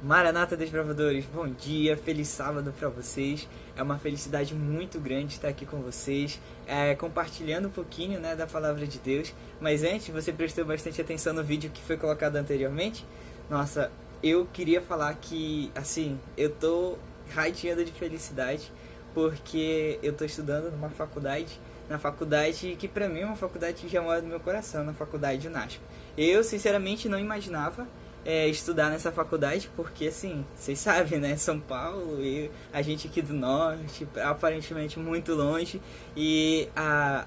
Maranata Desbravadores, bom dia, feliz sábado para vocês. É uma felicidade muito grande estar aqui com vocês, compartilhando um pouquinho, né, da palavra de Deus. Mas antes, você prestou bastante atenção no vídeo que foi colocado anteriormente? Nossa, eu queria falar que, assim, eu tô radiando de felicidade porque eu tô estudando numa faculdade, na faculdade que pra mim é uma faculdade que já mora no meu coração, na faculdade de UNASP. Eu, sinceramente, não imaginava estudar nessa faculdade, porque assim, vocês sabem, né, São Paulo e a gente aqui do norte, aparentemente muito longe, e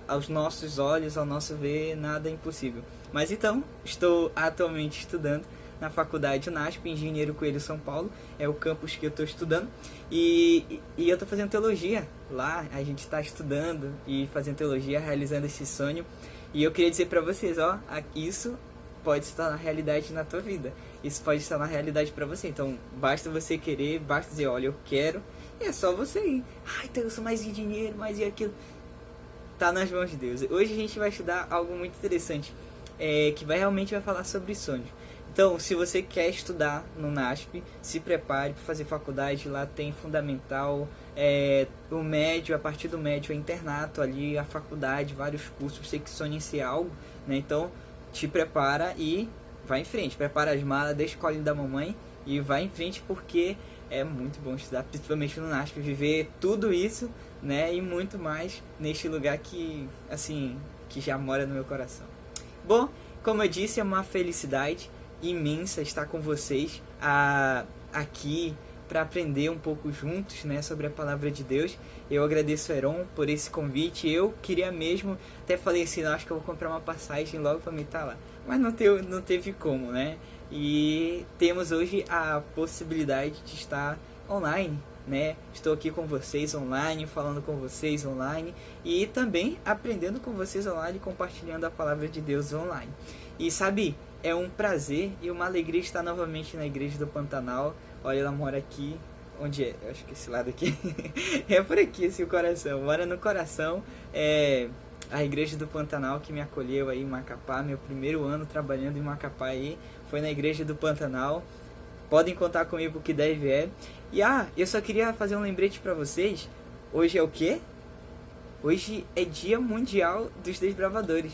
aos nossos olhos, ao nosso ver, nada é impossível. Mas então, estou atualmente estudando na faculdade UNASP, Engenheiro Coelho, São Paulo, é o campus que eu estou estudando, e eu estou fazendo teologia lá, a gente está estudando e fazendo teologia, realizando esse sonho, e eu queria dizer para vocês, ó, isso pode se tornar realidade na tua vida. Isso pode se tornar realidade para você. Então, basta você querer, basta dizer, olha, eu quero, e é só você ir. Ah, então eu sou mais dinheiro, mais e aquilo. Tá nas mãos de Deus. Hoje a gente vai estudar algo muito interessante, que realmente vai falar sobre sonhos. Então, se você quer estudar no NASP, se prepare para fazer faculdade. Lá tem fundamental, o médio, a partir do médio é internato ali, a faculdade, vários cursos. Você que sonha em ser algo, né? Então, te prepara e vai em frente. Prepara as malas, deixa o colinho da mamãe e vai em frente, porque é muito bom estudar, principalmente no NASP, viver tudo isso, né, e muito mais neste lugar que, assim, que já mora no meu coração. Bom, como eu disse, é uma felicidade imensa estar com vocês aqui para aprender um pouco juntos, né, sobre a palavra de Deus. Eu agradeço a Heron por esse convite. Eu queria mesmo, até falei assim, acho que eu vou comprar uma passagem logo para me estar lá, mas não teve como, né? E temos hoje a possibilidade de estar online, né? Estou aqui com vocês online, falando com vocês online e também aprendendo com vocês online, compartilhando a palavra de Deus online. E sabe, é um prazer e uma alegria estar novamente na Igreja do Pantanal. Olha, ela mora aqui. Onde é? Eu acho que esse lado aqui. É por aqui, esse coração. Mora no coração. A Igreja do Pantanal que me acolheu aí em Macapá. Meu primeiro ano trabalhando em Macapá aí foi na Igreja do Pantanal. Podem contar comigo que deve é. E eu só queria fazer um lembrete pra vocês. Hoje é o quê? Hoje é Dia Mundial dos Desbravadores.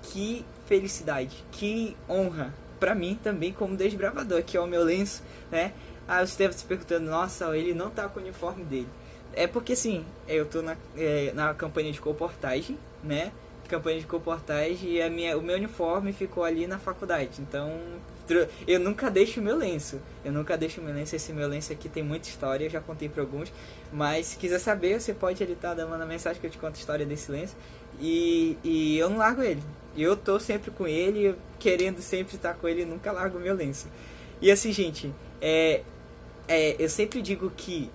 Que felicidade, que honra pra mim também como desbravador, que é o meu lenço, né? Você deve se perguntando, nossa, ele não tá com o uniforme dele. É porque assim, eu tô na campanha de comportagem, né? Campanha de comportagem e o meu uniforme ficou ali na faculdade. Então, eu nunca deixo o meu lenço. Esse meu lenço aqui tem muita história, eu já contei pra alguns. Mas se quiser saber, você pode ali estar dando uma mensagem que eu te conto a história desse lenço. E eu não largo ele. Eu tô sempre com ele, querendo sempre estar com ele, nunca largo o meu lenço. E assim, gente, eu sempre digo que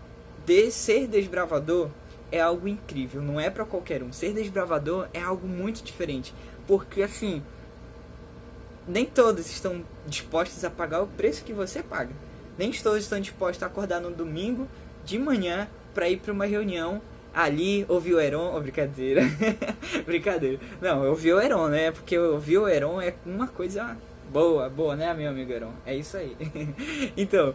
ser desbravador é algo incrível, não é pra qualquer um. Ser desbravador é algo muito diferente, porque assim, nem todos estão dispostos a pagar o preço que você paga. Nem todos estão dispostos a acordar no domingo de manhã para ir para uma reunião ali, ouvir o Heron, brincadeira. Brincadeira. Não, ouvir o Heron, né? Porque ouvir o Heron é uma coisa boa, né, meu amigo Heron? É isso aí. Então,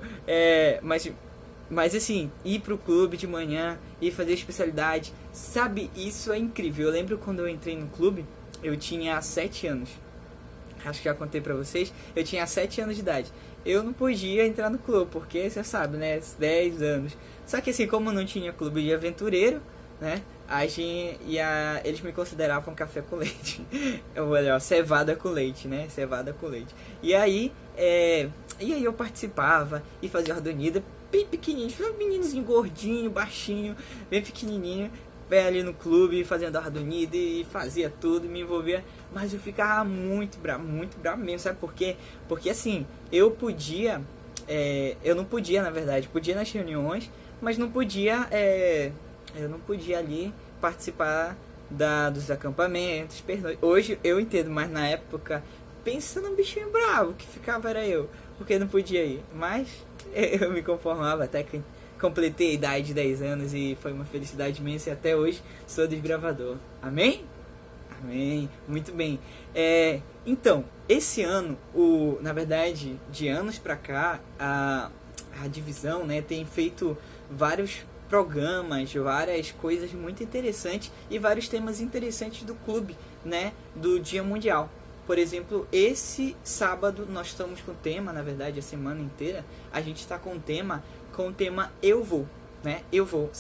mas assim, ir pro clube de manhã, ir fazer especialidade, sabe, isso é incrível. Eu lembro quando eu entrei no clube, eu tinha 7 anos. Acho que já contei pra vocês, eu tinha 7 anos de idade. Eu não podia entrar no clube, porque você sabe, né, 10 anos. Só que assim, como não tinha clube de aventureiro, né, eles me consideravam café com leite. Ou melhor, cevada com leite, né, cevada com leite. E aí eu participava e fazia ordonida bem pequenininho, um meninozinho gordinho, baixinho, bem pequenininho, ali no clube, fazendo ordonida e fazia tudo, me envolvia, mas eu ficava muito bravo mesmo, sabe por quê? Porque assim, eu não podia, na verdade, podia nas reuniões, mas não podia, eu não podia ali participar dos acampamentos, hoje eu entendo, mas na época, pensa num bichinho bravo que ficava era eu, porque não podia ir, mas eu me conformava até que completei a idade de 10 anos e foi uma felicidade imensa e até hoje sou desbravador. Amém? Amém. Muito bem. Então, esse ano, na verdade, de anos pra cá, a divisão, né? Tem feito vários programas, várias coisas muito interessantes e vários temas interessantes do clube, né? Do Dia Mundial. Por exemplo, esse sábado nós estamos com o tema, na verdade, a semana inteira, a gente está com o tema Eu Vou, né? Eu vou.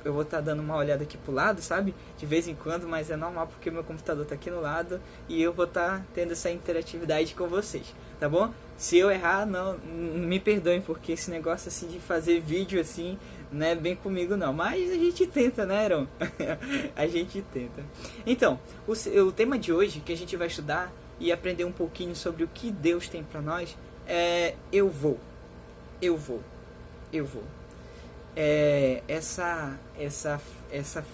Eu vou estar dando uma olhada aqui pro lado, sabe? De vez em quando, mas é normal porque meu computador tá aqui no lado e eu vou estar tendo essa interatividade com vocês, tá bom? Se eu errar, não me perdoem, porque esse negócio assim de fazer vídeo assim não é bem comigo não, mas a gente tenta, né, Aaron? A gente tenta. Então, o tema de hoje que a gente vai estudar e aprender um pouquinho sobre o que Deus tem para nós é eu vou. Eu vou. Eu vou. Essa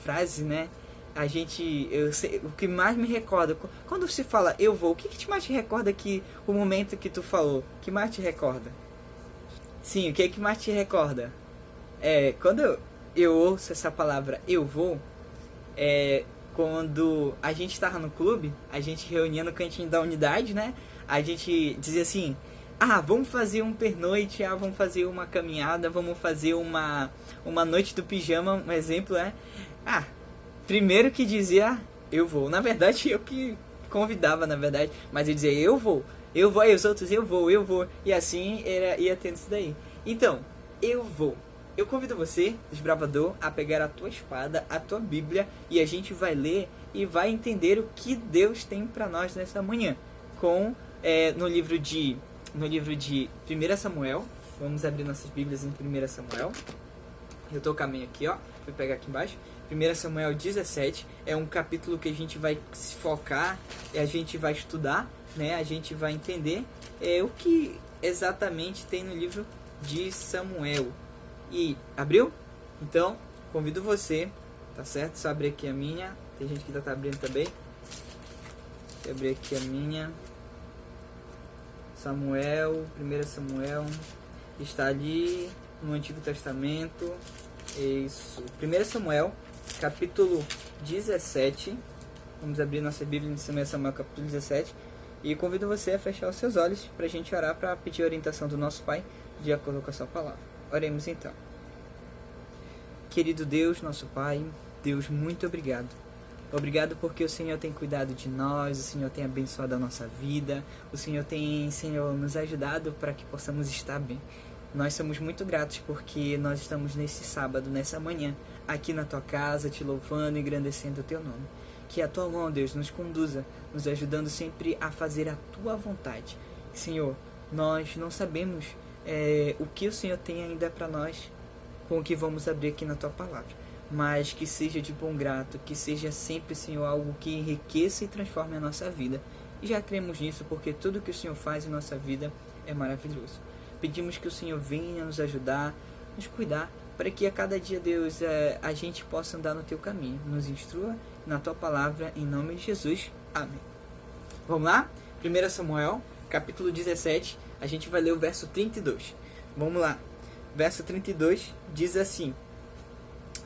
frase, né? O que mais me recorda, quando se fala eu vou, o que mais te recorda que o momento que tu falou? O que mais te recorda? Sim, o que mais te recorda? Quando eu ouço essa palavra eu vou, quando a gente estava no clube, a gente reunia no cantinho da unidade, né? A gente dizia assim: vamos fazer um pernoite, vamos fazer uma caminhada, vamos fazer uma noite do pijama, um exemplo, né? Primeiro que dizia, eu vou. Na verdade, eu que convidava, na verdade, mas eu dizia, eu vou, aí os outros, eu vou. E assim ia tendo isso daí. Então, eu vou. Eu convido você, desbravador, a pegar a tua espada, a tua Bíblia, e a gente vai ler e vai entender o que Deus tem para nós nessa manhã. No livro de 1 Samuel, vamos abrir nossas Bíblias em 1 Samuel. Eu tô com a minha aqui, ó, vou pegar aqui embaixo. 1 Samuel 17 é um capítulo que a gente vai se focar, a gente vai estudar, né? A gente vai entender o que exatamente tem no livro de Samuel. E abriu? Então, convido você, tá certo? Só abrir aqui a minha. Tem gente que tá abrindo também. Vou abrir aqui a minha. 1 Samuel, está ali no Antigo Testamento. Isso. 1 Samuel, capítulo 17. Vamos abrir nossa Bíblia em 1 Samuel, capítulo 17. E convido você a fechar os seus olhos para a gente orar, para pedir a orientação do nosso Pai de acordo com a sua palavra. Oremos então. Querido Deus, nosso Pai, Deus, muito obrigado. Obrigado porque o Senhor tem cuidado de nós, o Senhor tem abençoado a nossa vida, o Senhor tem, nos ajudado para que possamos estar bem. Nós somos muito gratos porque nós estamos nesse sábado, nessa manhã, aqui na Tua casa, te louvando e engrandecendo o Teu nome. Que a Tua mão, Deus, nos conduza, nos ajudando sempre a fazer a Tua vontade. Senhor, nós não sabemos o que o Senhor tem ainda para nós com o que vamos abrir aqui na Tua palavra. Mas que seja de bom grato, que seja sempre, Senhor, algo que enriqueça e transforme a nossa vida. E já cremos nisso porque tudo que o Senhor faz em nossa vida é maravilhoso. Pedimos que o Senhor venha nos ajudar, nos cuidar, para que a cada dia, Deus, a gente possa andar no Teu caminho. Nos instrua na Tua palavra, em nome de Jesus. Amém. Vamos lá? 1 Samuel, capítulo 17, a gente vai ler o verso 32. Vamos lá. Verso 32 diz assim.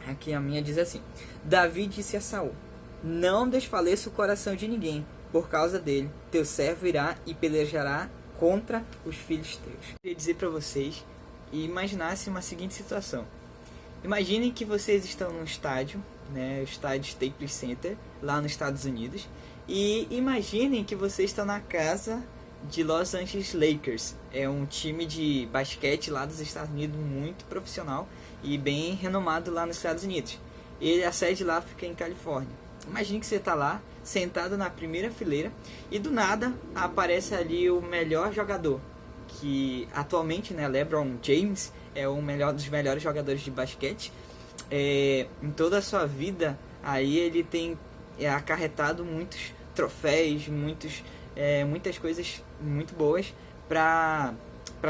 Aqui a minha diz assim: Davi disse a Saul: Não desfaleça o coração de ninguém, por causa dele. Teu servo irá e pelejará contra os filisteus. Eu queria dizer para vocês e imaginasse uma seguinte situação. Imaginem que vocês estão num estádio, né, o estádio Staples Center, lá nos Estados Unidos, e imaginem que vocês estão na casa de Los Angeles Lakers. É um time de basquete lá dos Estados Unidos muito profissional e bem renomado lá nos Estados Unidos. E a sede lá fica em Califórnia. Imagine que você está lá, sentado na primeira fileira, e do nada aparece ali o melhor jogador, que atualmente, né, LeBron James é um dos melhores jogadores de basquete. Em toda a sua vida, aí ele tem acarretado muitos troféus, muitas coisas muito boas para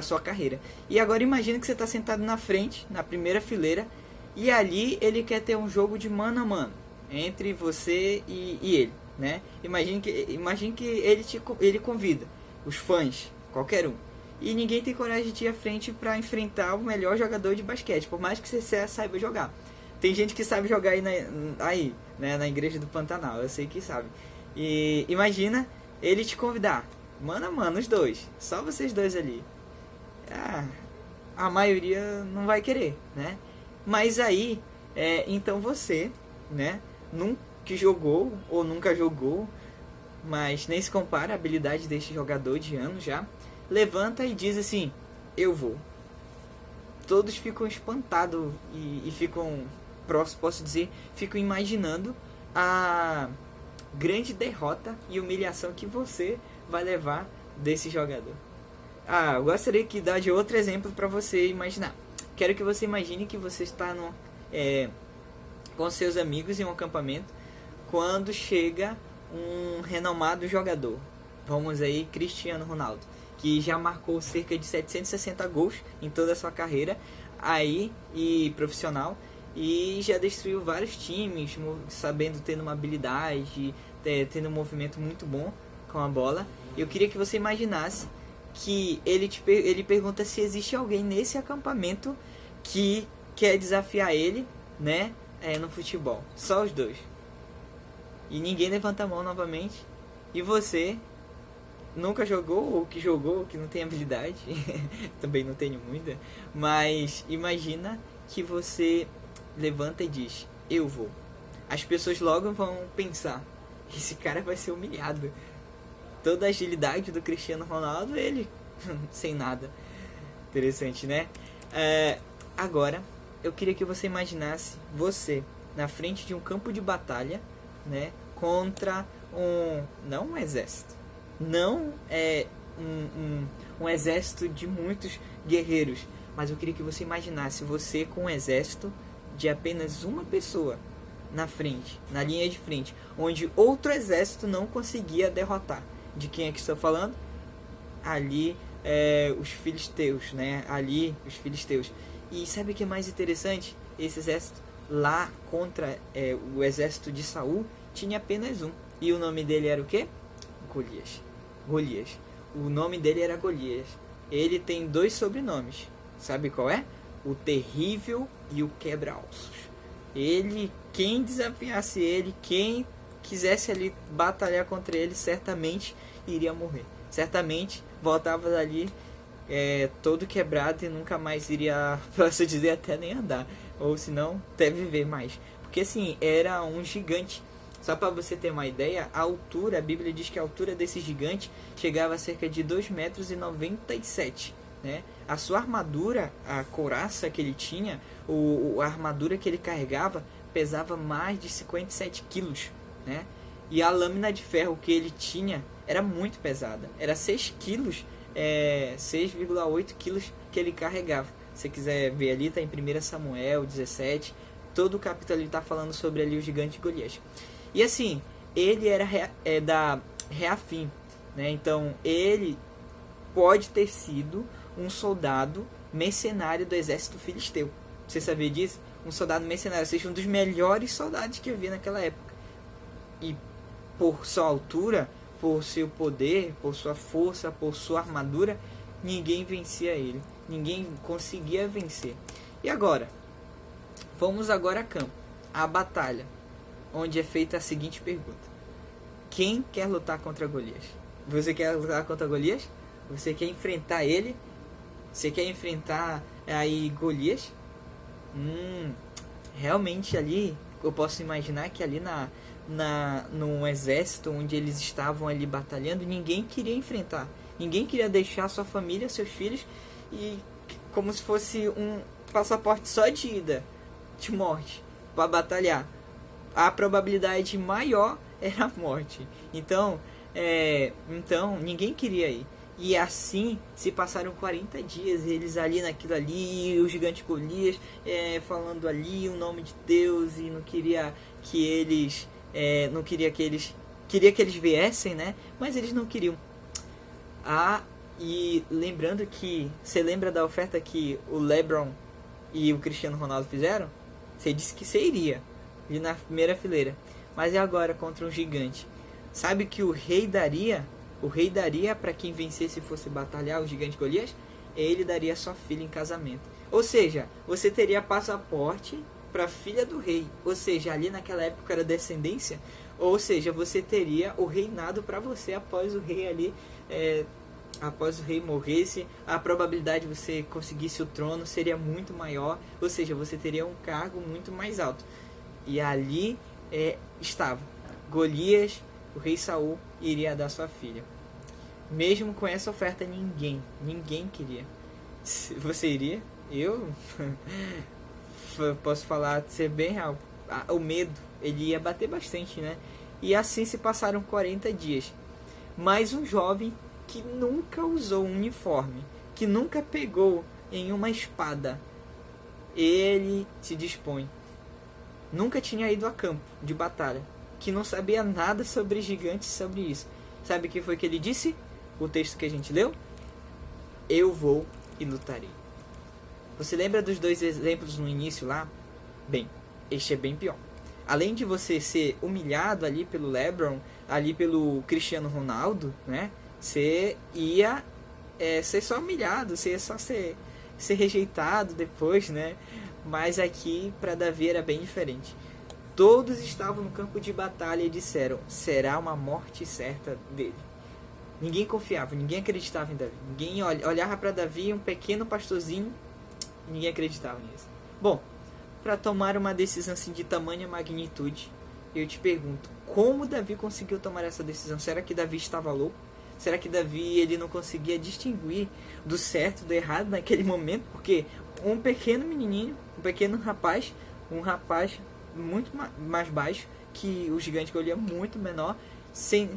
sua carreira. E agora imagine que você está sentado na frente, na primeira fileira, e ali ele quer ter um jogo de mano a mano entre você e ele, né? Imagine que ele convida os fãs, qualquer um, e ninguém tem coragem de ir à frente para enfrentar o melhor jogador de basquete, por mais que você saiba jogar. Tem gente que sabe jogar aí, né, na igreja do Pantanal, eu sei que sabe. E imagina ele te convidar, mano a mano, os dois, só vocês dois ali. a maioria não vai querer, né? Mas aí, então você, né, que jogou ou nunca jogou, mas nem se compara a habilidade deste jogador de anos já, levanta e diz assim, eu vou. Todos ficam espantados e ficam, posso dizer, ficam imaginando a grande derrota e humilhação que você vai levar desse jogador. Eu gostaria de dar de outro exemplo para você imaginar. Quero que você imagine que você está com seus amigos em um acampamento quando chega um renomado jogador. Vamos aí, Cristiano Ronaldo, que já marcou cerca de 760 gols em toda a sua carreira aí e profissional, e já destruiu vários times, tendo uma habilidade, tendo um movimento muito bom com a bola. Eu queria que você imaginasse que ele pergunta se existe alguém nesse acampamento que quer desafiar ele, né, no futebol. Só os dois. E ninguém levanta a mão novamente. E você nunca jogou, ou que não tem habilidade, também não tenho muita, mas imagina que você levanta e diz, eu vou. As pessoas logo vão pensar, esse cara vai ser humilhado. Toda a agilidade do Cristiano Ronaldo, ele sem nada. Interessante, né? Agora, eu queria que você imaginasse você na frente de um campo de batalha, né, contra não um exército, não um exército de muitos guerreiros, mas eu queria que você imaginasse você com um exército de apenas uma pessoa na frente, na linha de frente, onde outro exército não conseguia derrotar. De quem é que estou falando? Ali os filisteus, né? Ali os filisteus. E sabe o que é mais interessante? Esse exército lá contra o exército de Saul tinha apenas um. E o nome dele era o quê? Golias. O nome dele era Golias. Ele tem 2 sobrenomes. Sabe qual é? O Terrível e o Quebra-Ossos. Quem desafiasse ele, quem quisesse ali batalhar contra ele, certamente iria morrer. Certamente voltava dali todo quebrado e nunca mais iria, posso dizer, até nem andar. Ou se não, até viver mais. Porque assim, era um gigante. Só para você ter uma ideia, a altura, a Bíblia diz que a altura desse gigante chegava a cerca de 2,97 m, né? A sua armadura, a couraça que ele tinha, a armadura que ele carregava, pesava mais de 57 quilos, né? E a lâmina de ferro que ele tinha era muito pesada. Era 6 quilos, 6,8 quilos que ele carregava. Se você quiser ver ali, está em 1 Samuel 17. Todo o capítulo está falando sobre ali o gigante Golias. E assim, ele era da Reafim, né? Então, ele pode ter sido um soldado mercenário do exército filisteu. Você sabia disso? Um soldado mercenário, ou seja, um dos melhores soldados que havia naquela época. E por sua altura, por seu poder, por sua força, por sua armadura, ninguém vencia ele. Ninguém conseguia vencer. E agora? Vamos agora a campo. A batalha. Onde é feita a seguinte pergunta. Quem quer lutar contra Golias? Você quer lutar contra Golias? Você quer enfrentar ele? Você quer enfrentar aí Golias? Realmente ali, eu posso imaginar que ali num exército onde eles estavam ali batalhando, ninguém queria enfrentar. Ninguém queria deixar sua família, seus filhos, e como se fosse um passaporte só de ida, de morte, para batalhar. A probabilidade maior era a morte. Então ninguém queria ir. E assim se passaram 40 dias, eles ali naquilo ali, o gigante Golias falando ali o nome de Deus, e não queria que eles queria que eles viessem, né? Mas eles não queriam. E lembrando que, você lembra da oferta que o LeBron e o Cristiano Ronaldo fizeram? Você disse que você iria ali na primeira fileira, mas é agora contra um gigante. Sabe que o rei daria para quem vencesse e fosse batalhar o gigante Golias? Ele daria sua filha em casamento. Ou seja, você teria passaporte para a filha do rei. Ou seja, ali naquela época era descendência. Ou seja, você teria o reinado para você após o rei ali após o rei morresse, a probabilidade de você conseguisse o trono seria muito maior, ou seja, você teria um cargo muito mais alto. E ali estava Golias, o rei Saul iria dar sua filha. Mesmo com essa oferta, ninguém queria. Você iria? Eu posso falar, ser bem real. O medo, ele ia bater bastante, né? E assim se passaram 40 dias. Mas um jovem que nunca usou um uniforme, que nunca pegou em uma espada, ele se dispõe. Nunca tinha ido a campo de batalha, que não sabia nada sobre gigantes, sobre isso. Sabe o que foi que ele disse? O texto que a gente leu? Eu vou e lutarei. Você lembra dos 2 exemplos no início lá? Bem, este é bem pior. Além de você ser humilhado ali pelo LeBron, ali pelo Cristiano Ronaldo, né? Você ia ser só humilhado, você ia só ser rejeitado depois, né? Mas aqui para Davi era bem diferente. Todos estavam no campo de batalha e disseram, será uma morte certa dele. Ninguém confiava, ninguém acreditava em Davi. Ninguém olhava para Davi, um pequeno pastorzinho, e ninguém acreditava nisso. Bom, para tomar uma decisão assim de tamanha magnitude, eu te pergunto, como Davi conseguiu tomar essa decisão? Será que Davi estava louco? Será que Davi ele não conseguia distinguir do certo do errado naquele momento? Porque um pequeno menininho, um pequeno rapaz, um rapaz muito mais baixo que o gigante Golias, muito menor, sem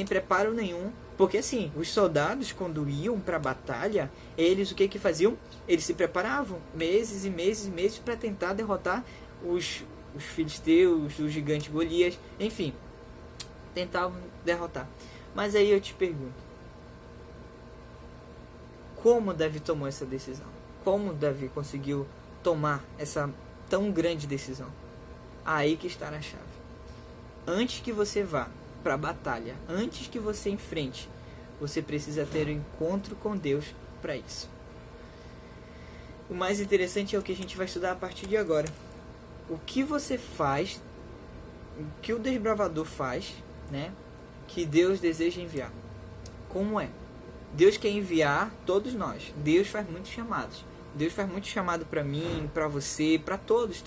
preparo nenhum. Porque assim, os soldados quando iam para a batalha, eles o que faziam? Eles se preparavam meses e meses e meses para tentar derrotar os filisteus, o gigante Golias, enfim, tentavam derrotar. Mas aí eu te pergunto, como Davi tomou essa decisão? Como Davi conseguiu tomar essa tão grande decisão? Aí que está a chave. Antes que você vá para a batalha, antes que você enfrente, você precisa ter um encontro com Deus para isso. O mais interessante é o que a gente vai estudar a partir de agora. O que você faz, o que o desbravador faz, né? Que Deus deseja enviar. Como é? Deus quer enviar todos nós. Deus faz muitos chamados. Deus faz muito chamado para mim, para você, para todos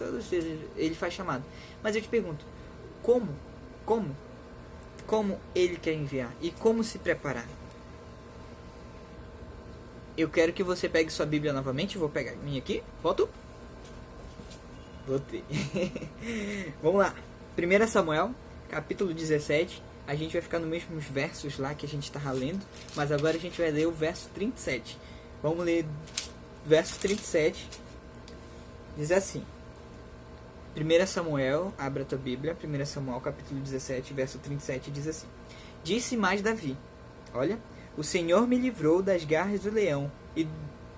ele faz chamado. Mas eu te pergunto, como ele quer enviar e como se preparar? Eu quero que você pegue sua Bíblia novamente. Vou pegar a minha aqui. Volto. Voltei. Vamos lá. 1 Samuel, capítulo 17. A gente vai ficar nos mesmos versos lá que a gente estava lendo. Mas agora a gente vai ler o verso 37. Vamos ler verso 37. Diz assim. 1 Samuel, abra a tua Bíblia. 1 Samuel, capítulo 17, verso 37. Diz assim. Disse mais Davi. Olha. O Senhor me livrou das garras do leão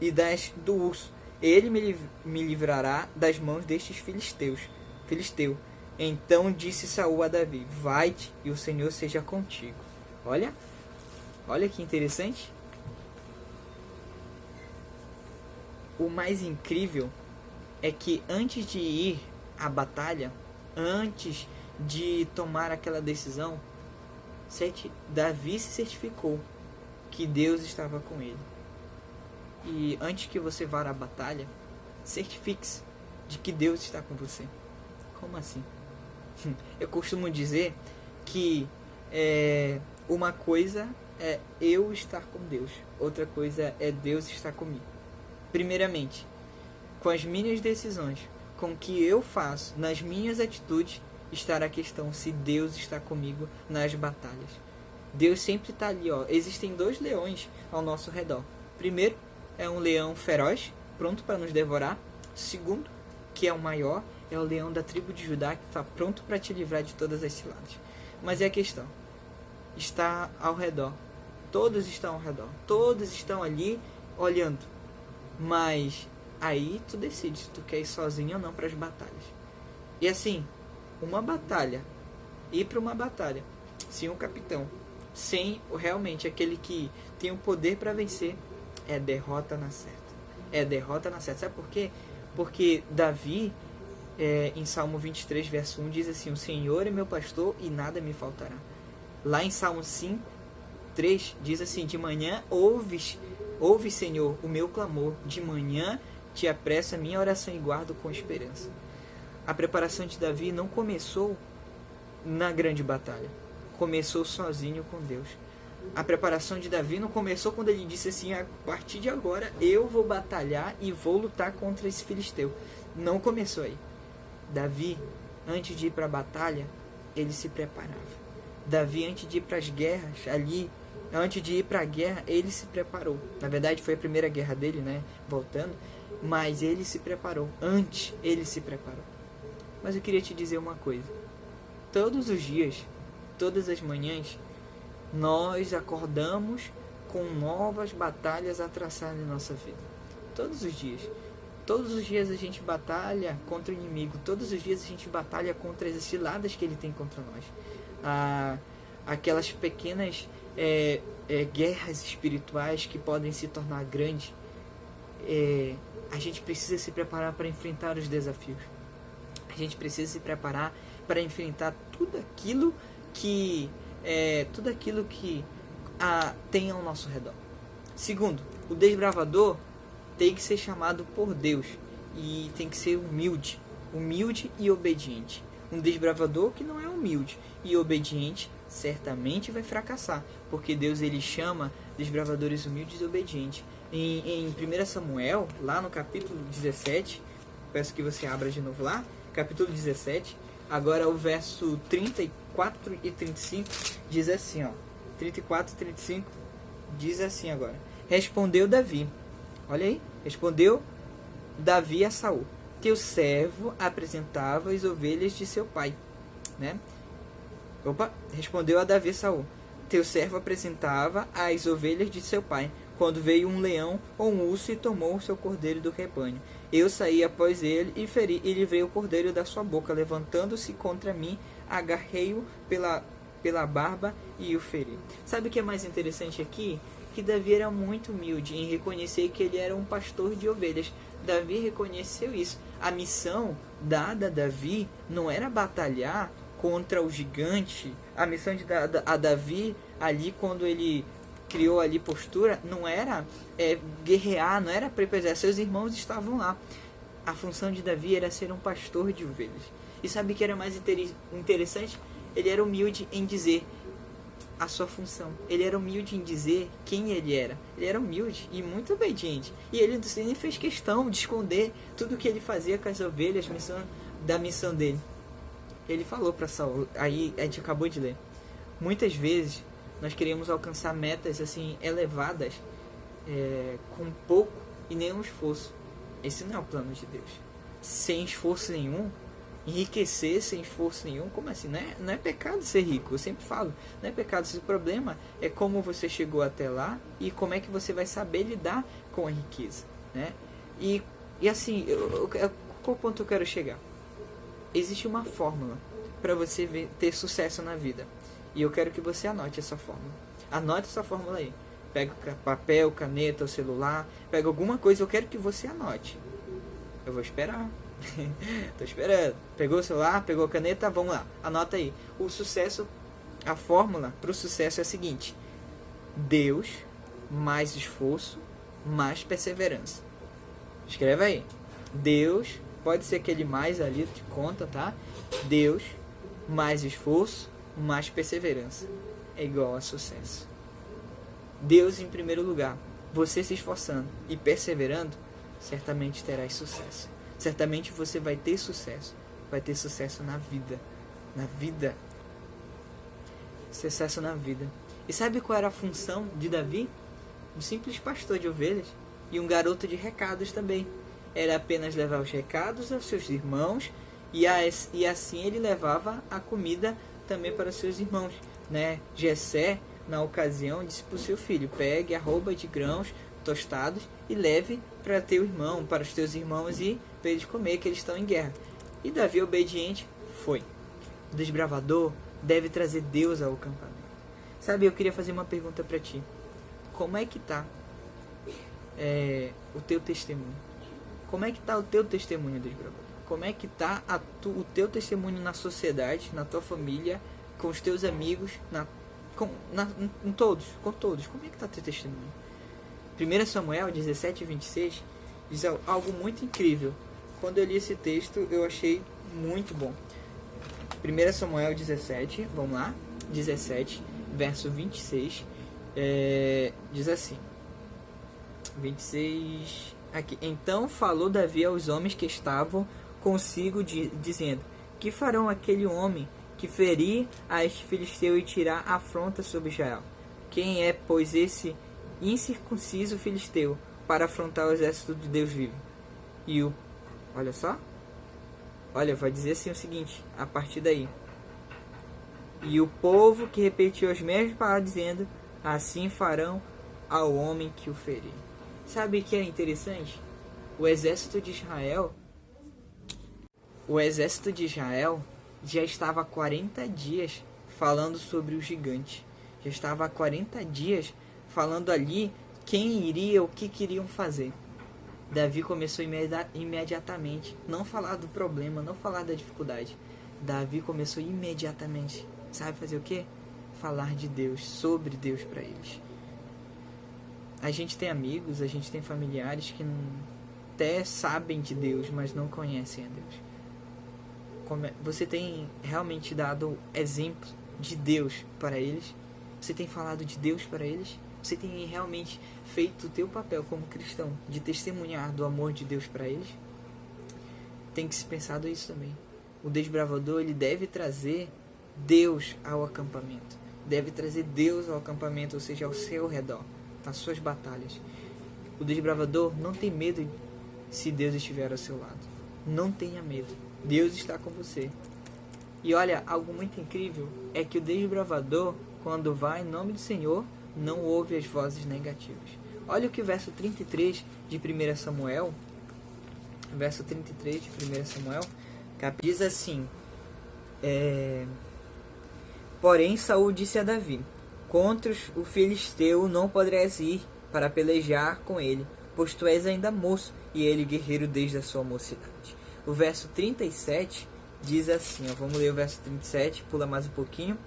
e das do urso. Ele me livrará das mãos destes filisteu. Então disse Saul a Davi, vai-te e o Senhor seja contigo. Olha que interessante. O mais incrível é que antes de ir à batalha, antes de tomar aquela decisão, Davi se certificou que Deus estava com ele. E antes que você vá à batalha, certifique-se de que Deus está com você. Como assim? Eu costumo dizer que uma coisa é eu estar com Deus, outra coisa é Deus estar comigo. Primeiramente, com as minhas decisões, com o que eu faço, nas minhas atitudes, estará a questão se Deus está comigo nas batalhas. Deus sempre está ali, ó. Existem 2 leões ao nosso redor. Primeiro é um leão feroz, pronto para nos devorar. Segundo, que é o maior, é o leão da tribo de Judá, que está pronto para te livrar de todas as ciladas. Mas é a questão, está ao redor. Todos estão ao redor. Todos estão ali olhando. Mas aí tu decide se tu quer ir sozinho ou não para as batalhas. E assim, uma batalha, ir para uma batalha sem um capitão, sem realmente aquele que tem o poder para vencer, é derrota na certa. É derrota na certa. Sabe por quê? Porque Davi, em Salmo 23, verso 1, diz assim, o Senhor é meu pastor e nada me faltará. Lá em Salmo 5, 3 diz assim: de manhã ouve, Senhor, o meu clamor, de manhã te apressa a minha oração e guardo com esperança. A preparação de Davi não começou na grande batalha, começou sozinho com Deus. A preparação de Davi não começou quando ele disse assim: a partir de agora eu vou batalhar e vou lutar contra esse filisteu. Não começou aí. Davi, antes de ir para a batalha, ele se preparava. Davi, antes de ir para as guerras, antes de ir para a guerra, ele se preparou. Na verdade, foi a primeira guerra dele, né? Voltando. Mas ele se preparou. Antes, ele se preparou. Mas eu queria te dizer uma coisa. Todos os dias, todas as manhãs, nós acordamos com novas batalhas a traçar na nossa vida. Todos os dias. Todos os dias a gente batalha contra o inimigo. Todos os dias a gente batalha contra as ciladas que ele tem contra nós. Aquelas pequenas guerras espirituais que podem se tornar grandes. A gente precisa se preparar para enfrentar os desafios. A gente precisa se preparar para enfrentar tudo aquilo que tem ao nosso redor. Segundo, o desbravador tem que ser chamado por Deus e tem que ser humilde e obediente. Um desbravador que não é humilde e obediente certamente vai fracassar, porque Deus ele chama desbravadores humildes e obedientes. Em 1 Samuel, lá no capítulo 17, peço que você abra de novo lá, capítulo 17, agora o verso 34 e 35 diz assim, ó, 34 e 35 diz assim agora: respondeu Davi, olha aí, respondeu Davi a Saul: teu servo apresentava as ovelhas de seu pai, né? Respondeu a Davi Saul: teu servo apresentava as ovelhas de seu pai, quando veio um leão ou um urso e tomou o seu cordeiro do rebanho. Eu saí após ele e feri e livrei o cordeiro da sua boca. Levantando-se contra mim, agarrei-o pela barba e o feri. Sabe o que é mais interessante aqui? Que Davi era muito humilde em reconhecer que ele era um pastor de ovelhas. Davi reconheceu isso. A missão dada a Davi não era batalhar contra o gigante. A missão de a Davi ali, quando ele criou ali postura, não era guerrear, não era preparar. Seus irmãos estavam lá. A função de Davi era ser um pastor de ovelhas. E sabe o que era mais interessante? Ele era humilde em dizer a sua função. Ele era humilde em dizer quem ele era. Ele era humilde e muito obediente. E ele fez questão de esconder tudo o que ele fazia com as ovelhas, da missão dele. Ele falou para Saul, aí a gente acabou de ler: muitas vezes nós queremos alcançar metas assim elevadas com pouco e nenhum esforço. Esse não é o plano de Deus. Sem esforço nenhum, enriquecer sem esforço nenhum, como assim? Não é pecado ser rico, eu sempre falo, não é pecado. O problema é como você chegou até lá e como é que você vai saber lidar com a riqueza, né? E assim, qual ponto eu quero chegar? Existe uma fórmula para você ter sucesso na vida. E eu quero que você anote essa fórmula. Anote essa fórmula aí. Pega papel, caneta, o celular. Pega alguma coisa, eu quero que você anote. Eu vou esperar. Tô esperando. Pegou o celular, pegou a caneta, vamos lá. Anota aí. O sucesso, a fórmula para o sucesso é a seguinte: Deus mais esforço, mais perseverança. Escreve aí. Deus, pode ser aquele mais ali de conta, tá? Deus mais esforço, mais perseverança é igual a sucesso. Deus em primeiro lugar. Você se esforçando e perseverando, certamente terás sucesso. Certamente você vai ter sucesso. Vai ter sucesso na vida. Na vida. Sucesso na vida. E sabe qual era a função de Davi? Um simples pastor de ovelhas e um garoto de recados também. Era apenas levar os recados aos seus irmãos e assim ele levava a comida também para os seus irmãos, né? Jessé, na ocasião, disse para o seu filho: pegue a arroba de grãos tostados e leve para teu irmão, para os teus irmãos, e para eles comer, que eles estão em guerra. E Davi, obediente, foi. O desbravador deve trazer Deus ao acampamento. Sabe, eu queria fazer uma pergunta para ti. Como é que está o teu testemunho? Como é que está o teu testemunho, desbravador? Como é que está o teu testemunho na sociedade, na tua família, com os teus amigos, com todos. Como é que está teu testemunho? 1 Samuel 17, 26 diz algo muito incrível. Quando eu li esse texto, eu achei muito bom. 1 Samuel 17, vamos lá, 17, verso 26, diz assim, 26, aqui. Então falou Davi aos homens que estavam consigo, dizendo: que farão aquele homem que ferir a este filisteu e tirar a afronta sobre Israel? Quem é, pois, esse incircunciso filisteu para afrontar o exército de Deus vivo? E olha só, vai dizer assim o seguinte, a partir daí: e o povo que repetiu as mesmas palavras, dizendo: assim farão ao homem que o ferir. Sabe o que é interessante? O exército de Israel já estava há 40 dias falando sobre o gigante. Já estava há 40 dias falando ali quem iria, o que queriam fazer. Davi começou imediatamente, não falar do problema, não falar da dificuldade. Davi começou imediatamente, sabe fazer o quê? Falar de Deus, sobre Deus para eles. A gente tem amigos, a gente tem familiares que até sabem de Deus, mas não conhecem a Deus. Você tem realmente dado exemplo de Deus para eles? Você tem falado de Deus para eles? Você tem realmente feito o teu papel como cristão de testemunhar do amor de Deus para eles? Tem que se pensar isso também. O desbravador, ele deve trazer Deus ao acampamento. Deve trazer Deus ao acampamento, ou seja, ao seu redor, nas suas batalhas. O desbravador não tem medo se Deus estiver ao seu lado. Não tenha medo. Deus está com você. E olha, algo muito incrível é que o desbravador, quando vai em nome do Senhor, não ouve as vozes negativas. Olha o que o verso 33 de 1 Samuel, verso 33 de 1 Samuel, diz assim: porém Saul disse a Davi: contra o filisteu não poderás ir para pelejar com ele, pois tu és ainda moço, e ele guerreiro desde a sua mocidade. O verso 37 diz assim, vamos ler o verso 37, pula mais um pouquinho.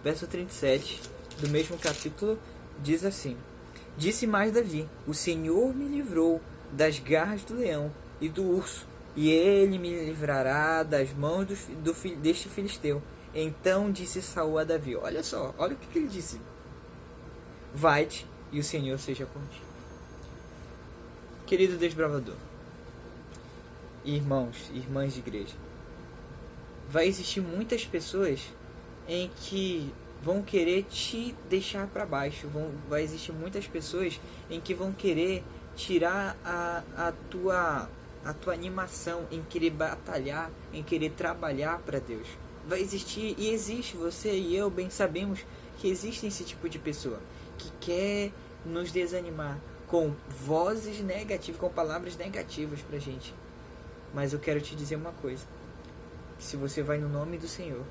Verso 37 do mesmo capítulo diz assim: disse mais Davi: o Senhor me livrou das garras do leão e do urso, e ele me livrará das mãos deste filisteu. Então disse Saul a Davi, olha só, olha o que ele disse: vai-te e o Senhor seja contigo. Querido desbravador, irmãos e irmãs de igreja, vai existir muitas pessoas em que vão querer te deixar para baixo. Vai existir muitas pessoas em que vão querer tirar a tua animação em querer batalhar, em querer trabalhar para Deus. Vai existir, e existe, você e eu bem sabemos que existe esse tipo de pessoa que quer nos desanimar com vozes negativas, com palavras negativas pra gente. Mas eu quero te dizer uma coisa: se você vai no nome do Senhor,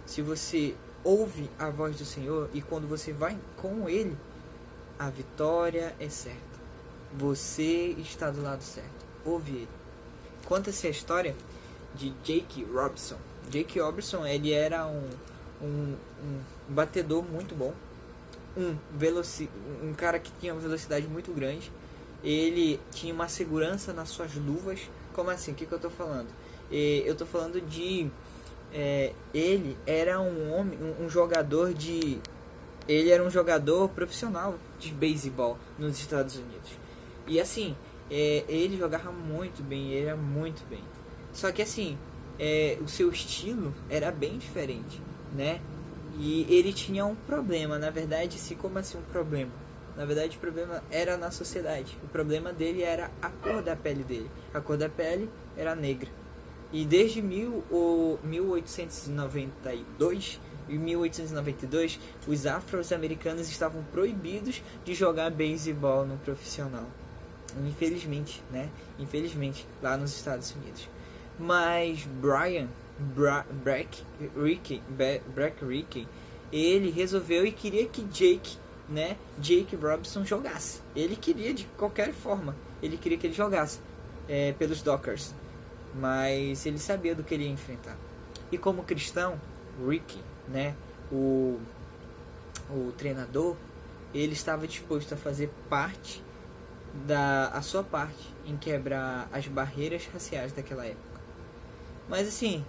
se você ouve a voz do Senhor, e quando você vai com Ele, a vitória é certa. Você está do lado certo. Ouve Ele. Conta-se a história de Jake Robinson. Jake Robinson, ele era um batedor muito bom, um cara que tinha uma velocidade muito grande. Ele tinha uma segurança nas suas luvas. Como assim? O que eu estou falando? Eu estou falando de... ele era um jogador de... Ele era um jogador profissional de beisebol nos Estados Unidos. E assim, ele jogava muito bem, ele era muito bem. Só que assim, o seu estilo era bem diferente, né? E ele tinha um problema, na verdade, como assim um problema? Na verdade, o problema era na sociedade. O problema dele era a cor da pele dele. A cor da pele era negra. E desde 1892 e 1892, os afro-americanos estavam proibidos de jogar beisebol no profissional. Infelizmente, né? Infelizmente, lá nos Estados Unidos. Mas Brack Rickey, ele resolveu e queria que Jake Robinson jogasse. Ele queria de qualquer forma. Ele queria que ele jogasse pelos Dockers. Mas ele sabia do que ele ia enfrentar. E como cristão, Rickey, né, o o treinador, ele estava disposto a fazer a sua parte em quebrar as barreiras raciais daquela época. Mas assim,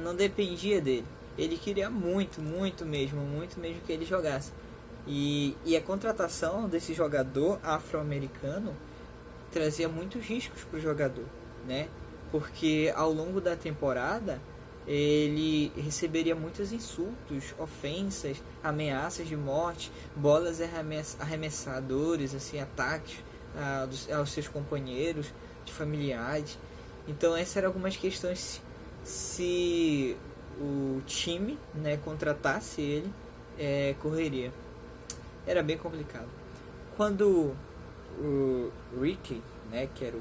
não dependia dele. Ele queria muito mesmo que ele jogasse. E a contratação desse jogador afro-americano trazia muitos riscos para o jogador, né? Porque ao longo da temporada ele receberia muitos insultos, ofensas, ameaças de morte, bolas arremessadoras, assim, ataques aos seus companheiros, de familiares. Então essas eram algumas questões. Se o time, né, contratasse ele, correria. Era bem complicado. Quando o Ricky, né, que era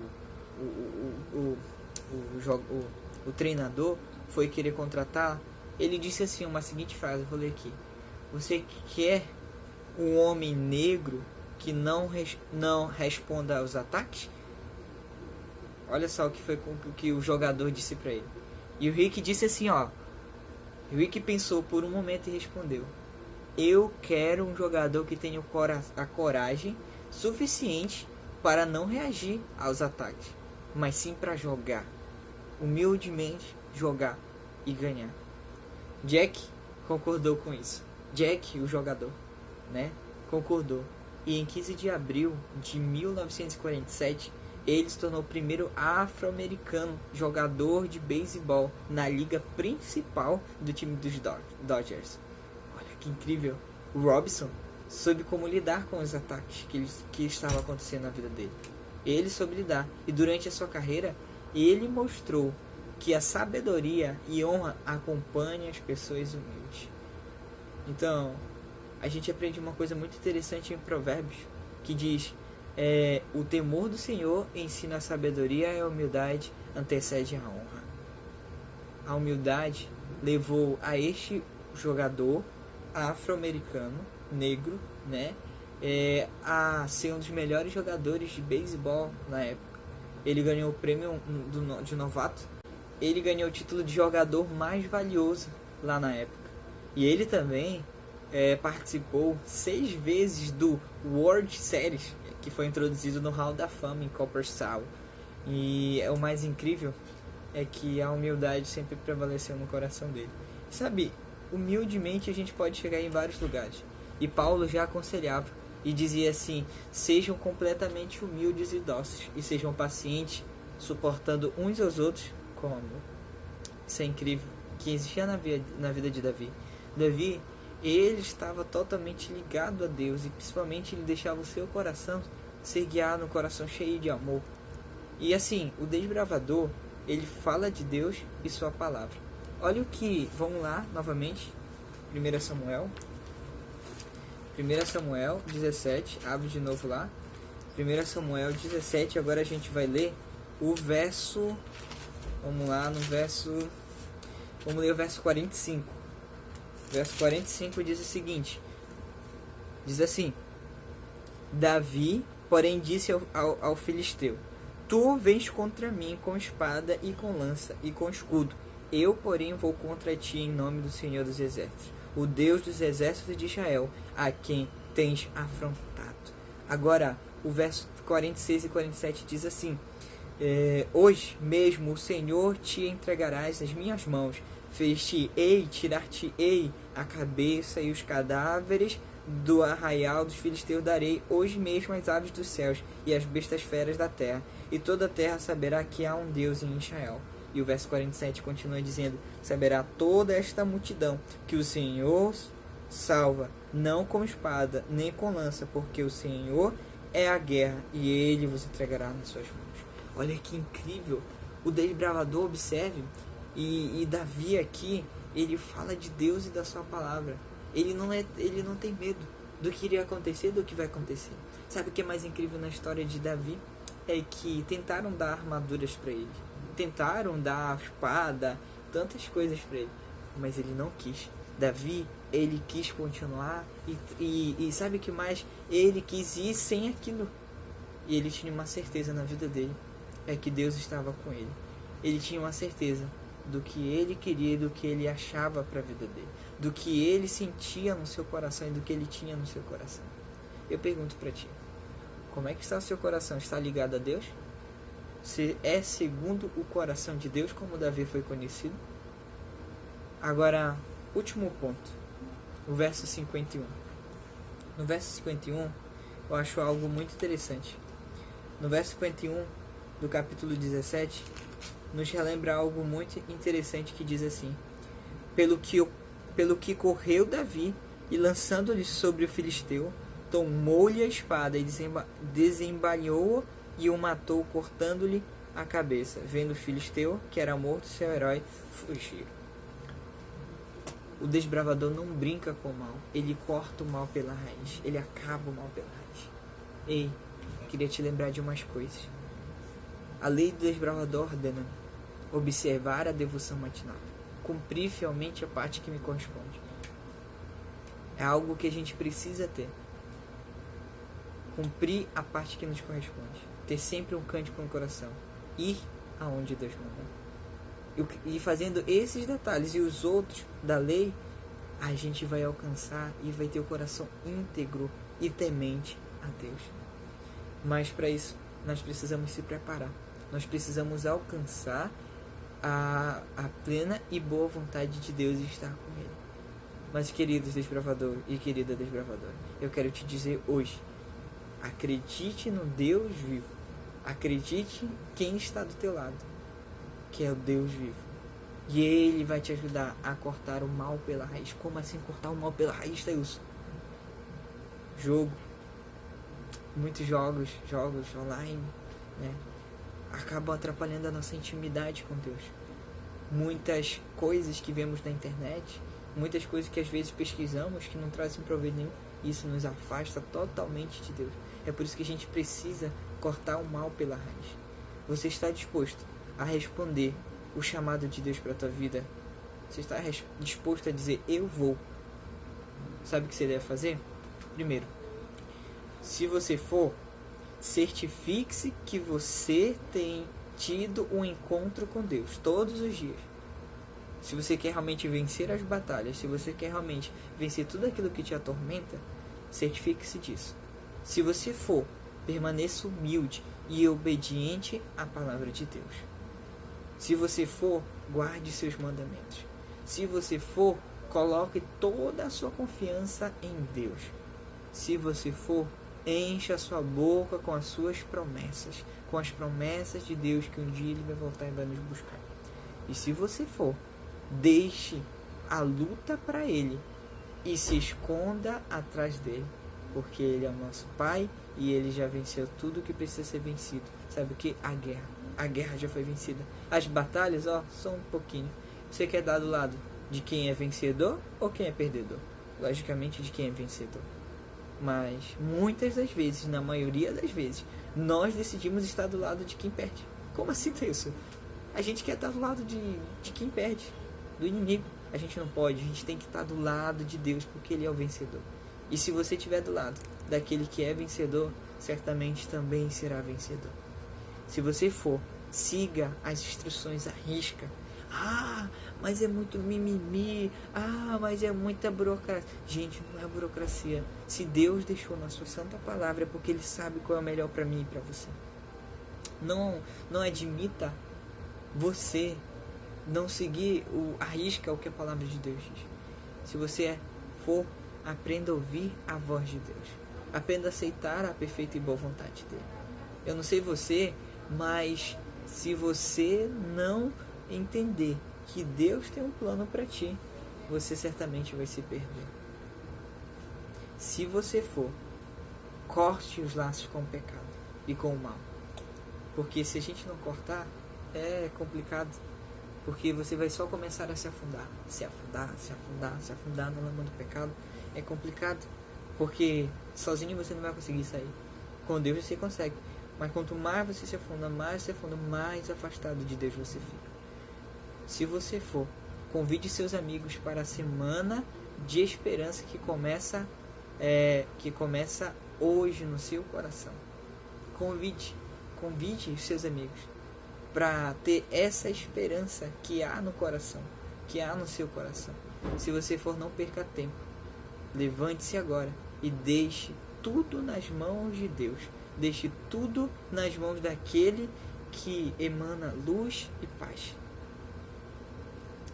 o treinador, foi querer contratar, ele disse assim, uma seguinte frase, vou ler aqui: você quer um homem negro que não responda aos ataques? Olha só o que o jogador disse para ele. E o Rick disse assim, ó. O Rick pensou por um momento e respondeu: eu quero um jogador que tenha a coragem suficiente para não reagir aos ataques, mas sim para jogar, humildemente jogar e ganhar. Jack concordou com isso. Jack, o jogador, né, concordou. E em 15 de abril de 1947, ele se tornou o primeiro afro-americano jogador de beisebol na liga principal do time dos Dodgers. Olha que incrível. O Robinson soube como lidar com os ataques que estavam acontecendo na vida dele. Ele soube lidar. E durante a sua carreira, ele mostrou que a sabedoria e honra acompanham as pessoas humildes. Então, a gente aprende uma coisa muito interessante em Provérbios, que diz: o temor do Senhor ensina a sabedoria e a humildade antecede a honra. A humildade levou a este jogador afro-americano, negro, né, a ser um dos melhores jogadores de beisebol na época. Ele ganhou o prêmio de novato. Ele ganhou o título de jogador mais valioso lá na época. E ele também participou 6 vezes do World Series, que foi introduzido no Hall da Fama em Cooperstown. E o mais incrível é que a humildade sempre prevaleceu no coração dele. Sabe, humildemente a gente pode chegar em vários lugares. E Paulo já aconselhava e dizia assim: sejam completamente humildes e dóceis, e sejam pacientes, suportando uns aos outros com amor. Isso é incrível, que existia na vida de Davi. Davi, ele estava totalmente ligado a Deus, e principalmente ele deixava o seu coração ser guiado, um coração cheio de amor. E assim, o desbravador, ele fala de Deus e sua palavra. Olha o que, vamos lá novamente, 1 Samuel 17, abre de novo lá, 1 Samuel 17, agora a gente vai ler o verso, vamos ler o verso 45. Verso 45 diz o seguinte, diz assim: Davi, porém, disse ao filisteu: tu vens contra mim com espada e com lança e com escudo, eu, porém, vou contra ti em nome do Senhor dos Exércitos, o Deus dos exércitos de Israel, a quem tens afrontado. Agora, o verso 46 e 47 diz assim: hoje mesmo o Senhor te entregarás nas minhas mãos, fez-te-ei, tirar-te-ei a cabeça e os cadáveres do arraial dos filisteus darei hoje mesmo às aves dos céus e às bestas feras da terra, e toda a terra saberá que há um Deus em Israel. E o verso 47 continua dizendo: saberá toda esta multidão que o Senhor salva, não com espada nem com lança, porque o Senhor é a guerra e ele vos entregará nas suas mãos. Olha que incrível! O desbravador, observe, e Davi aqui, ele fala de Deus e da sua palavra. Ele não tem medo do que iria acontecer, do que vai acontecer. Sabe o que é mais incrível na história de Davi? É que tentaram dar armaduras para ele, tentaram dar espada, tantas coisas para ele, mas ele não quis. Davi, ele quis continuar e sabe o que mais? Ele quis ir sem aquilo. E ele tinha uma certeza na vida dele, é que Deus estava com ele. Ele tinha uma certeza, do que ele queria e do que ele achava para a vida dele, do que ele sentia no seu coração e do que ele tinha no seu coração. Eu pergunto para ti, como é que está o seu coração? Está ligado a Deus? Se é segundo o coração de Deus, como Davi foi conhecido? Agora, último ponto, o verso 51. No verso 51, eu acho algo muito interessante. No verso 51 do capítulo 17, nos relembra algo muito interessante que diz assim: pelo que correu Davi, e lançando-lhe sobre o filisteu, tomou-lhe a espada e desembainhou-o e o matou, cortando-lhe a cabeça. Vendo o filisteu, que era morto, seu herói fugiu. O desbravador não brinca com o mal, ele corta o mal pela raiz, ele acaba o mal pela raiz. Ei, queria te lembrar de umas coisas. A lei do desbravador ordena observar a devoção matinal, cumprir fielmente a parte que me corresponde. É algo que a gente precisa ter. Cumprir a parte que nos corresponde. Ter sempre um cântico no coração. Ir aonde Deus manda. E fazendo esses detalhes e os outros da lei, a gente vai alcançar e vai ter o coração íntegro e temente a Deus. Mas para isso, nós precisamos se preparar. Nós precisamos alcançar a plena e boa vontade de Deus e estar com Ele. Mas, queridos desbravador e querida desbravadora, eu quero te dizer hoje, acredite no Deus vivo. Acredite em quem está do teu lado, que é o Deus vivo. E Ele vai te ajudar a cortar o mal pela raiz. Como assim cortar o mal pela raiz, Tailson? Muitos jogos online, né, acabam atrapalhando a nossa intimidade com Deus. Muitas coisas que vemos na internet, muitas coisas que às vezes pesquisamos que não trazem proveito nenhum, isso nos afasta totalmente de Deus. É por isso que a gente precisa cortar o mal pela raiz. Você está disposto a responder o chamado de Deus para a tua vida? Você está disposto a dizer, eu vou? Sabe o que você deve fazer? Primeiro, se você for, certifique-se que você tem tido um encontro com Deus todos os dias. Se você quer realmente vencer as batalhas, se você quer realmente vencer tudo aquilo que te atormenta, certifique-se disso. Se você for, permaneça humilde e obediente à palavra de Deus. Se você for, guarde seus mandamentos. Se você for, coloque toda a sua confiança em Deus. Se você for, encha a sua boca com as suas promessas, com as promessas de Deus que um dia Ele vai voltar e vai nos buscar. E se você for, deixe a luta para Ele e se esconda atrás dele, porque Ele é o nosso Pai e Ele já venceu tudo que precisa ser vencido. Sabe o que? A guerra já foi vencida. As batalhas, são um pouquinho. Você quer dar do lado de quem é vencedor ou quem é perdedor? Logicamente de quem é vencedor. Mas muitas das vezes, na maioria das vezes, nós decidimos estar do lado de quem perde. Como assim, isso? A gente quer estar do lado de quem perde, do inimigo. A gente não pode, a gente tem que estar do lado de Deus, porque Ele é o vencedor. E se você estiver do lado daquele que é vencedor, certamente também será vencedor. Se você for, siga as instruções à risca. Mas é muito mimimi. Mas é muita burocracia. Gente, não é burocracia. Se Deus deixou na sua santa palavra, é porque Ele sabe qual é o melhor para mim e para você. Não admita você não seguir a risca o que a palavra de Deus diz. Se você for, aprenda a ouvir a voz de Deus. Aprenda a aceitar a perfeita e boa vontade dele. Eu não sei você, mas se você não entender que Deus tem um plano para ti, você certamente vai se perder. Se você for, corte os laços com o pecado e com o mal. Porque se a gente não cortar, é complicado. Porque você vai só começar a se afundar na lama do pecado. É complicado. Porque sozinho você não vai conseguir sair. Com Deus você consegue. Mas quanto mais você se afunda, mais afastado de Deus você fica. Se você for, convide seus amigos para a semana de esperança que começa hoje no seu coração. Convide os seus amigos. para ter essa esperança que há no coração, que há no seu coração. Se você for, não perca tempo. Levante-se agora e deixe tudo nas mãos de Deus. Deixe tudo nas mãos daquele que emana luz e paz.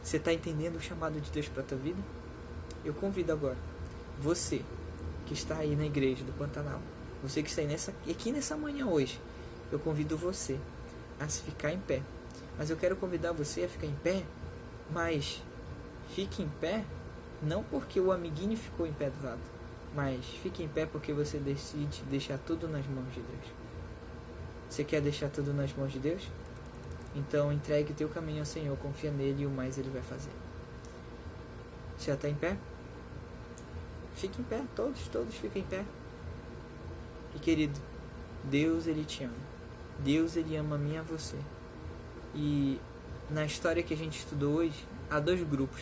Você está entendendo o chamado de Deus para a tua vida? Eu convido agora você que está aí na igreja do Pantanal, você que está aí aqui nessa manhã hoje, eu convido você a se ficar em pé. Mas eu quero convidar você a ficar em pé, mas fique em pé não porque o amiguinho ficou em pé do lado, mas fique em pé porque você decide deixar tudo nas mãos de Deus. Você quer deixar tudo nas mãos de Deus? Então entregue o teu caminho ao Senhor, confia nele e o mais ele vai fazer. Você já está em pé? Fique em pé, todos fiquem em pé. E querido, Deus ele te ama. Deus ele ama a mim e a você. E na história que a gente estudou hoje, há dois grupos.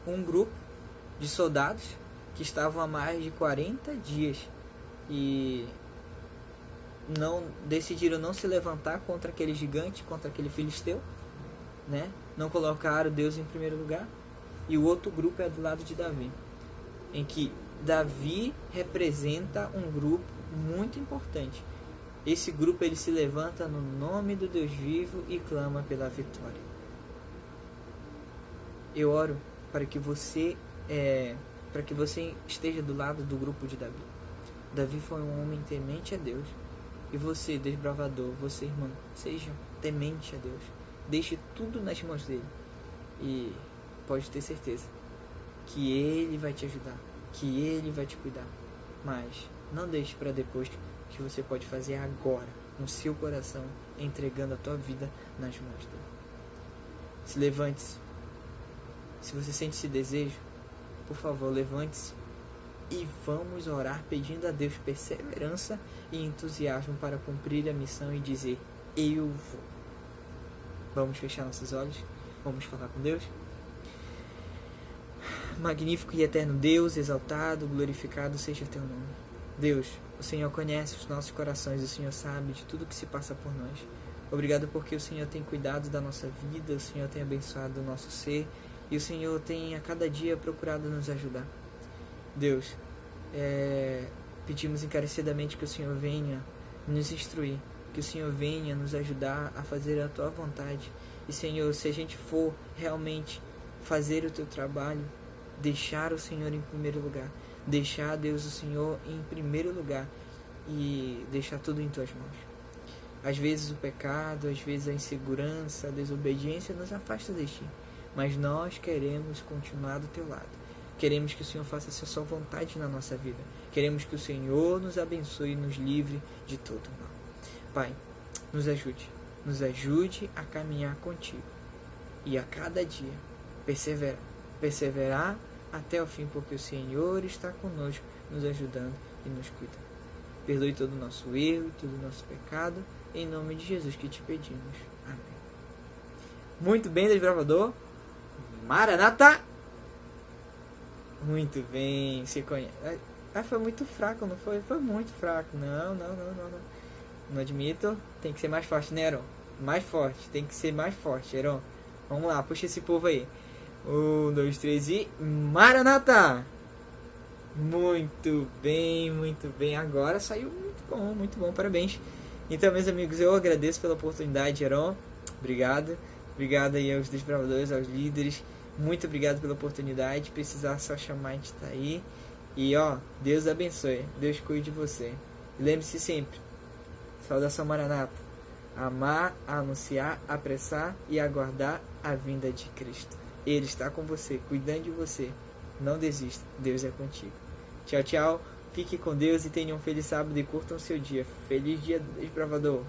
Um grupo de soldados que estavam há mais de 40 dias e decidiram não se levantar contra aquele gigante, contra aquele filisteu, né? Não colocaram Deus em primeiro lugar. E o outro grupo é do lado de Davi, em que Davi representa um grupo muito importante. Esse grupo ele se levanta no nome do Deus vivo e clama pela vitória. Eu oro para que você esteja do lado do grupo de Davi. Davi foi um homem temente a Deus. E você, desbravador, você, irmão, seja temente a Deus. Deixe tudo nas mãos dele. E pode ter certeza que ele vai te ajudar, que ele vai te cuidar. Mas não deixe para depois, que você pode fazer agora, no seu coração, entregando a tua vida nas mãos dele. Se levante-se. Se você sente esse desejo, por favor, levante-se e vamos orar pedindo a Deus perseverança e entusiasmo para cumprir a missão e dizer: eu vou. Vamos fechar nossos olhos, vamos falar com Deus. Magnífico e eterno Deus, exaltado, glorificado seja o teu nome. Deus, o Senhor conhece os nossos corações, o Senhor sabe de tudo que se passa por nós. Obrigado porque o Senhor tem cuidado da nossa vida, o Senhor tem abençoado o nosso ser e o Senhor tem a cada dia procurado nos ajudar. Deus, pedimos encarecidamente que o Senhor venha nos instruir, que o Senhor venha nos ajudar a fazer a tua vontade. E Senhor, se a gente for realmente fazer o teu trabalho, deixar o Senhor em primeiro lugar, deixar Deus o Senhor em primeiro lugar e deixar tudo em tuas mãos. Às vezes o pecado, às vezes a insegurança, a desobediência nos afasta de ti, mas nós queremos continuar do teu lado. Queremos que o Senhor faça a sua vontade na nossa vida. Queremos que o Senhor nos abençoe e nos livre de todo mal. Pai, nos ajude a caminhar contigo e a cada dia perseverar até o fim, porque o Senhor está conosco, nos ajudando e nos cuidando. Perdoe todo o nosso erro e todo o nosso pecado, em nome de Jesus que te pedimos. Amém. Muito bem, desbravador. Maranata! Muito bem, você conhece. Foi muito fraco, não foi? Foi muito fraco. Não. Não admito. Tem que ser mais forte, né, Heron? Mais forte, tem que ser mais forte, Heron. Vamos lá, puxa esse povo aí. 1, 2, 3 e... Maranata! Muito bem. Agora saiu muito bom, parabéns. Então, meus amigos, eu agradeço pela oportunidade, Heron. Obrigado. Obrigado aí aos desbravadores, aos líderes. Muito obrigado pela oportunidade. Precisar, só chamar, a gente tá aí. E Deus abençoe. Deus cuide de você. E lembre-se sempre, saudação Maranata: amar, anunciar, apressar e aguardar a vinda de Cristo. Ele está com você, cuidando de você. Não desista, Deus é contigo. Tchau, tchau. Fique com Deus e tenha um feliz sábado e curtam o seu dia. Feliz dia, desbravador.